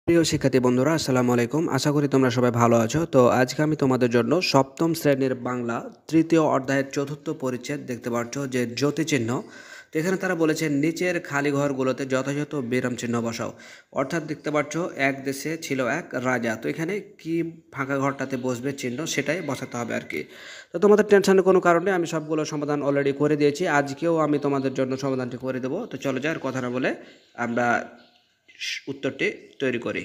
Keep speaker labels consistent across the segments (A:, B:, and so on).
A: প্রিয় শিক্ষার্থী বন্ধুরা আসসালামু আলাইকুম। আশা করি তোমরা সবাই ভালো আছো। তো আজকে আমি তোমাদের জন্য সপ্তম শ্রেণীর বাংলা তৃতীয় অধ্যায়ের চতুর্থ পরিচ্ছেদ দেখতে পাচ্ছ যে জ্যোতিচিহ্ন। তো এখানে তারা বলেছে নিচের খালি ঘরগুলোতে যথাযথ বিরাম চিহ্ন বসাও। অর্থাৎ দেখতে পাচ্ছ এক দেশে ছিল এক রাজা। তো এখানে কি ফাঁকা ঘরটাতে বসবে চিহ্ন সেটাই বসাতে হবে আর কি। তো তোমাদের টেনশনের কোনো কারণে আমি সবগুলো সমাধান অলরেডি করে দিয়েছি। আজকেও আমি তোমাদের জন্য সমাধানটি করে দেবো। তো চলো যাই আর কথা না বলে আমরা উত্তরটি তৈরি করি।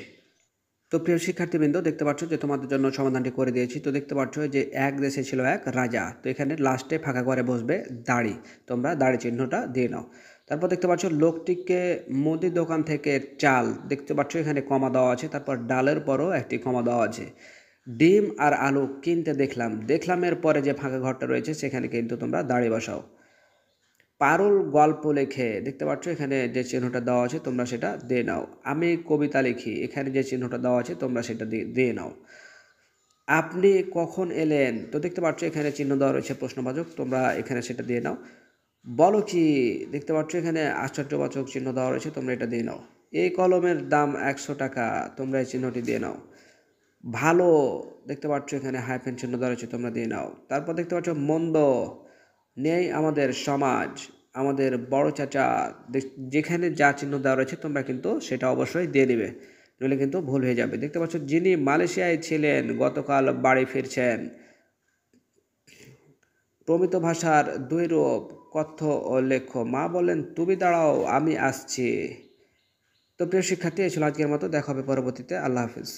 A: তো প্রিয় শিক্ষার্থীবৃন্দ দেখতে পাচ্ছ যে তোমাদের জন্য সমাধানটি করে দিয়েছি। তো দেখতে পাচ্ছ যে এক দেশে ছিল এক রাজা। তো এখানে লাস্টে ফাঁকা করে বসবে দাড়ি। তোমরা দাড়ি চিহ্নটা দিয়ে নাও। তারপর দেখতে পাচ্ছ লোকটিকে মুদি দোকান থেকে চাল, দেখতে পাচ্ছ এখানে কমা দেওয়া আছে। তারপর ডালের পরও একটি কমা দেওয়া আছে। ডিম আর আলু কিনতে দেখলাম, দেখলামের পরে যে ফাঁকা ঘরটা রয়েছে সেখানে কিন্তু তোমরা দাড়ি বসাও। পারুল গল্প লেখে, দেখতে পাচ্ছ এখানে যে চিহ্নটা দেওয়া আছে তোমরা সেটা দিয়ে নাও। আমি কবিতা লিখি, এখানে যে চিহ্নটা দেওয়া আছে তোমরা সেটা দিয়ে নাও। আপনি কখন এলেন, তো দেখতে পাচ্ছ এখানে চিহ্ন দেওয়া রয়েছে প্রশ্নবাচক, তোমরা এখানে সেটা দিয়ে নাও। বলো কি, দেখতে পাচ্ছ এখানে আশ্চর্যবাচক চিহ্ন দেওয়া রয়েছে, তোমরা এটা দিয়ে নাও। এই কলমের দাম 100 টাকা, তোমরা এই চিহ্নটি দিয়ে নাও। ভালো, দেখতে পাচ্ছ এখানে হাইফেন চিহ্ন দেওয়া রয়েছে, তোমরা দিয়ে নাও। তারপর দেখতে পাচ্ছ মন্দ, নেই আমাদের সমাজ, আমাদের বড় চাচা, যেখানে যা চিহ্ন দেওয়া রয়েছে তোমরা কিন্তু সেটা অবশ্যই দিয়ে দিবে, নইলে কিন্তু ভুল হয়ে যাবে। দেখতে পাচ্ছ যিনি মালয়েশিয়ায় ছিলেন গতকাল বাড়ি ফিরছেন। প্রমিত ভাষার দুই রূপ, কথ্য ও লেখ্য। মা বললেন তুমি দাঁড়াও আমি আসছি। তো প্রিয় শিক্ষার্থী, এই ছিল আজকের মতো, দেখা হবে পরবর্তীতে। আল্লাহ হাফিজ।